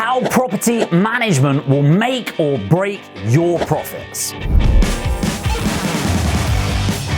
how property management will make or break your profits.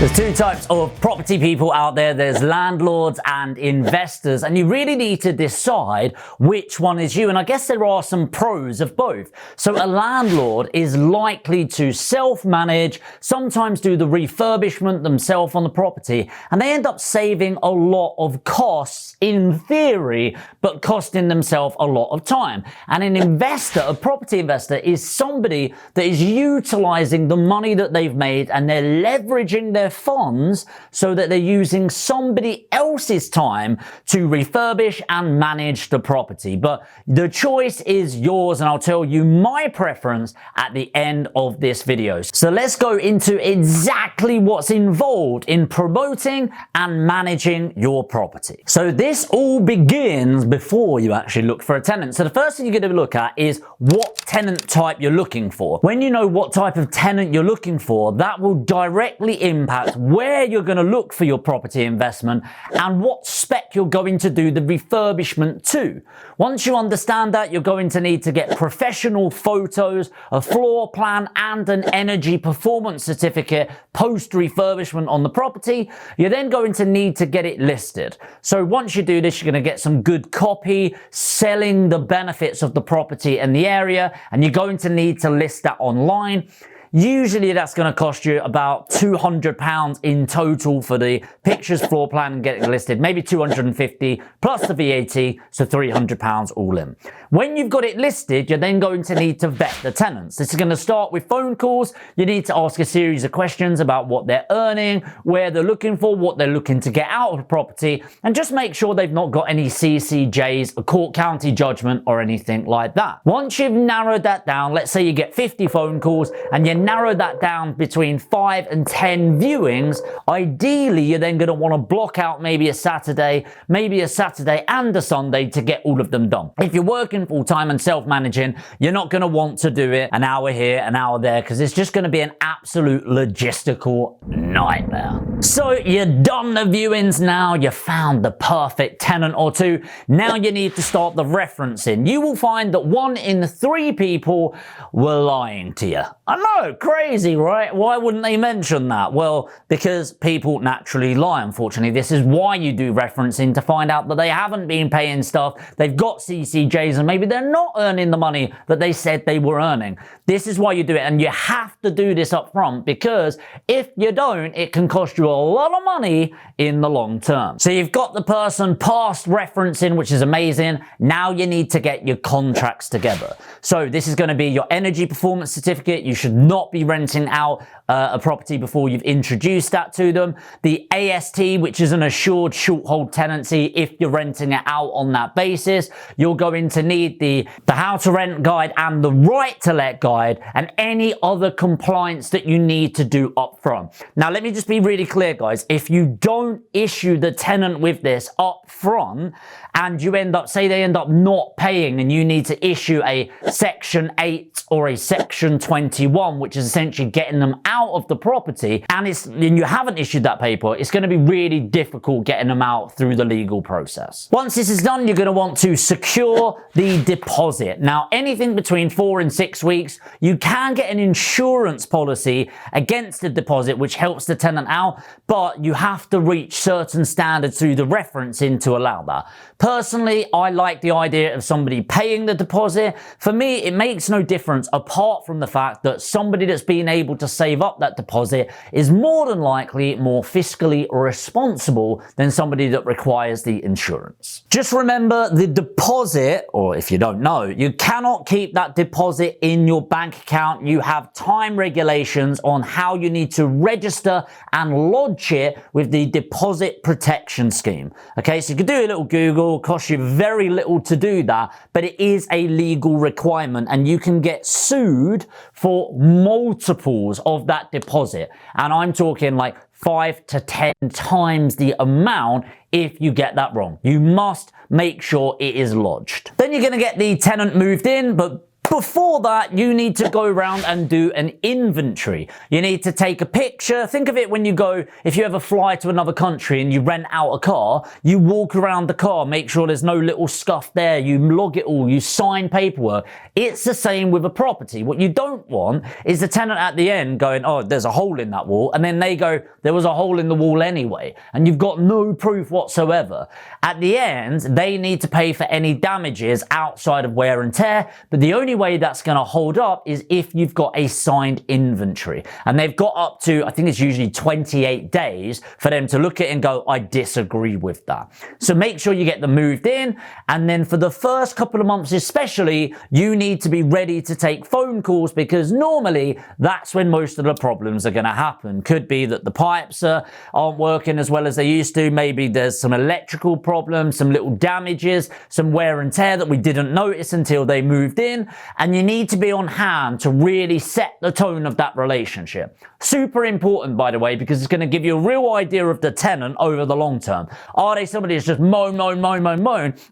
There's two types of property people out there. There's landlords and investors, and you really need to decide which one is you. And I guess there are some pros of both. So a landlord is likely to self-manage, sometimes do the refurbishment themselves on the property, and they end up saving a lot of costs in theory, but costing themselves a lot of time. And an investor, a property investor, is somebody that is utilizing the money that they've made and they're leveraging their funds so that they're using somebody else's time to refurbish and manage the property. But the choice is yours, and I'll tell you my preference at the end of this video. So let's go into exactly what's involved in promoting and managing your property. So this all begins before you actually look for a tenant. So the first thing you're going to look at is what tenant type you're looking for. When you know what type of tenant you're looking for, that will directly impact where you're going to look for your property investment and what spec you're going to do the refurbishment to. Once you understand that, you're going to need to get professional photos, a floor plan, and an energy performance certificate post refurbishment on the property. You're then going to need to get it listed. So once you do this, you're going to get some good copy selling the benefits of the property and the area, and you're going to need to list that online. Usually that's going to cost you about £200 in total for the pictures, floor plan, and getting listed. Maybe 250 plus the VAT, so £300 all in. When you've got it listed, you're then going to need to vet the tenants. This is going to start with phone calls. You need to ask a series of questions about what they're earning, where they're looking for, what they're looking to get out of the property, and just make sure they've not got any CCJs, a court county judgment, or anything like that. Once you've narrowed that down, let's say you get 50 phone calls and you narrow that down between 5 and 10 viewings, ideally you're then going to want to block out maybe a Saturday and a Sunday to get all of them done. If you're working full-time and self-managing, you're not going to want to do it an hour here, an hour there, because it's just going to be an absolute logistical nightmare. So you've done the viewings now, you found the perfect tenant or two. Now you need to start the referencing. You will find that 1 in 3 people were lying to you. I know, crazy, right? Why wouldn't they mention that? Well, because people naturally lie, unfortunately. This is why you do referencing, to find out that they haven't been paying stuff, they've got CCJs, and maybe they're not earning the money that they said they were earning. This is why you do it, and you have to do this up front, because if you don't, it can cost you a lot of money in the long term. So you've got the person past referencing, which is amazing. Now you need to get your contracts together. So this is going to be your energy performance certificate. You should not be renting out a property before you've introduced that to them. The AST, which is an assured short hold tenancy, if you're renting it out on that basis. You're going to need the how to rent guide and the right to let guide, and any other compliance that you need to do up front. Now let me just be really clear, guys. If you don't issue the tenant with this up front, and you end up, say they end up not paying, and you need to issue a Section 8 or a Section 21, which is essentially getting them out of the property, and you haven't issued that paper, it's going to be really difficult getting them out through the legal process. Once this is done, you're going to want to secure the deposit. Now, anything between 4 and 6 weeks, you can get an insurance policy against the deposit, which helps the tenant out, but you have to reach certain standards through the referencing to allow that. Personally, I like the idea of somebody paying the deposit. For me, it makes no difference apart from the fact that somebody that's been able to save up that deposit is more than likely more fiscally responsible than somebody that requires the insurance. Just remember, the deposit, or if you don't know, you cannot keep that deposit in your bank account. You have time regulations on how you need to register and lodge it with the deposit protection scheme. Okay, so you can do a little Google, cost you very little to do that, but it is a legal requirement, and you can get sued for multiples of that deposit. And I'm talking like 5 to 10 times the amount if you get that wrong. You must make sure it is lodged. Then you're going to get the tenant moved in, but Before that, you need to go around and do an inventory. You need to take a picture. Think of it when you go, if you ever fly to another country and you rent out a car, you walk around the car, make sure there's no little scuff there, you log it all, you sign paperwork. It's the same with a property. What you don't want is the tenant at the end going, oh, there's a hole in that wall, and then they go, there was a hole in the wall anyway, and you've got no proof whatsoever. At the end, they need to pay for any damages outside of wear and tear, but the only way that's going to hold up is if you've got a signed inventory. And they've got up to, I think it's usually 28 days for them to look at it and go, I disagree with that. So make sure you get them moved in. And then for the first couple of months especially, you need to be ready to take phone calls, because normally that's when most of the problems are going to happen. Could be that the pipes aren't working as well as they used to. Maybe there's some electrical problems, some little damages, some wear and tear that we didn't notice until they moved in. And you need to be on hand to really set the tone of that relationship. Super important, by the way, because it's going to give you a real idea of the tenant over the long term. Are they somebody that's just moan,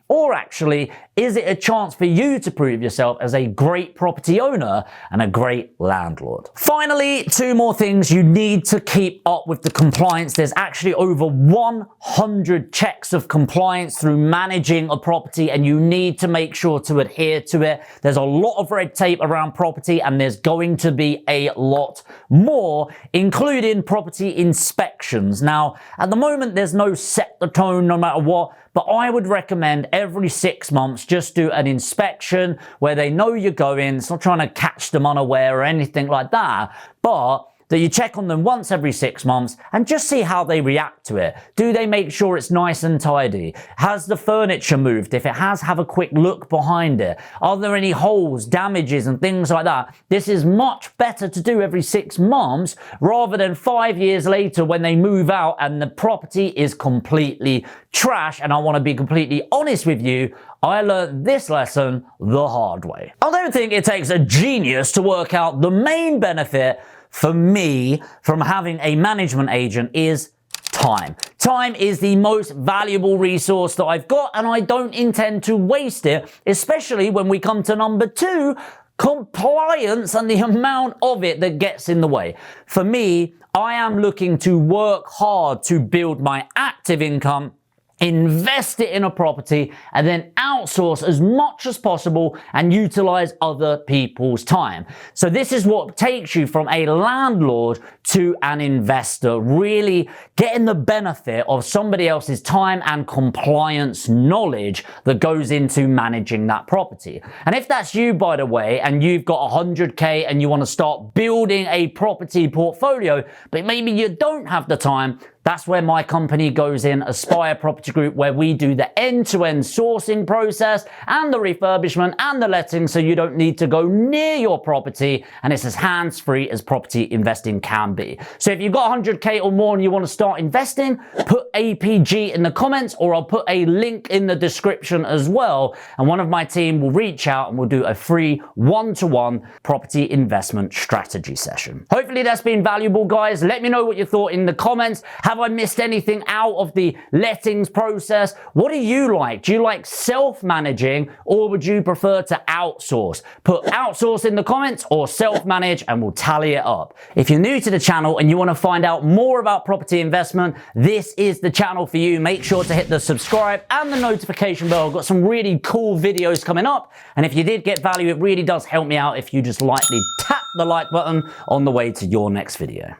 or actually, is it a chance for you to prove yourself as a great property owner and a great landlord? Finally, two more things. You need to keep up with the compliance. There's actually over 100 checks of compliance through managing a property, and you need to make sure to adhere to it. There's a lot of red tape around property, and there's going to be a lot more, including property inspections. Now, at the moment, there's no set the tone no matter what, but I would recommend every 6 months just do an inspection where they know you're going. It's not trying to catch them unaware or anything like that, but that you check on them once every 6 months and just see how they react to it. Do they make sure it's nice and tidy? Has the furniture moved? If it has, have a quick look behind it. Are there any holes, damages, and things like that? This is much better to do every 6 months rather than 5 years later when they move out and the property is completely trash. And I want to be completely honest with you, I learned this lesson the hard way. I don't think it takes a genius to work out the main benefit for me from having a management agent is time. Time is the most valuable resource that I've got, and I don't intend to waste it, especially when we come to number 2, compliance and the amount of it that gets in the way. For me, I am looking to work hard to build my active income, invest it in a property, and then outsource as much as possible and utilize other people's time. So this is what takes you from a landlord to an investor, really getting the benefit of somebody else's time and compliance knowledge that goes into managing that property. And if that's you, by the way, and you've got 100K and you want to start building a property portfolio, but maybe you don't have the time, that's where my company goes in, Aspire Property Group, where we do the end-to-end sourcing process and the refurbishment and the letting, so you don't need to go near your property, and it's as hands-free as property investing can be. So if you've got 100K or more and you want to start investing, put APG in the comments, or I'll put a link in the description as well, and one of my team will reach out and we'll do a free one-to-one property investment strategy session. Hopefully that's been valuable, guys. Let me know what you thought in the comments. Have I missed anything out of the lettings process? What do you like? Do you like self-managing, or would you prefer to outsource? Put outsource in the comments or self-manage and we'll tally it up. If you're new to the channel and you want to find out more about property investment, this is the channel for you. Make sure to hit the subscribe and the notification bell. I've got some really cool videos coming up. And if you did get value, it really does help me out if you just lightly tap the like button on the way to your next video.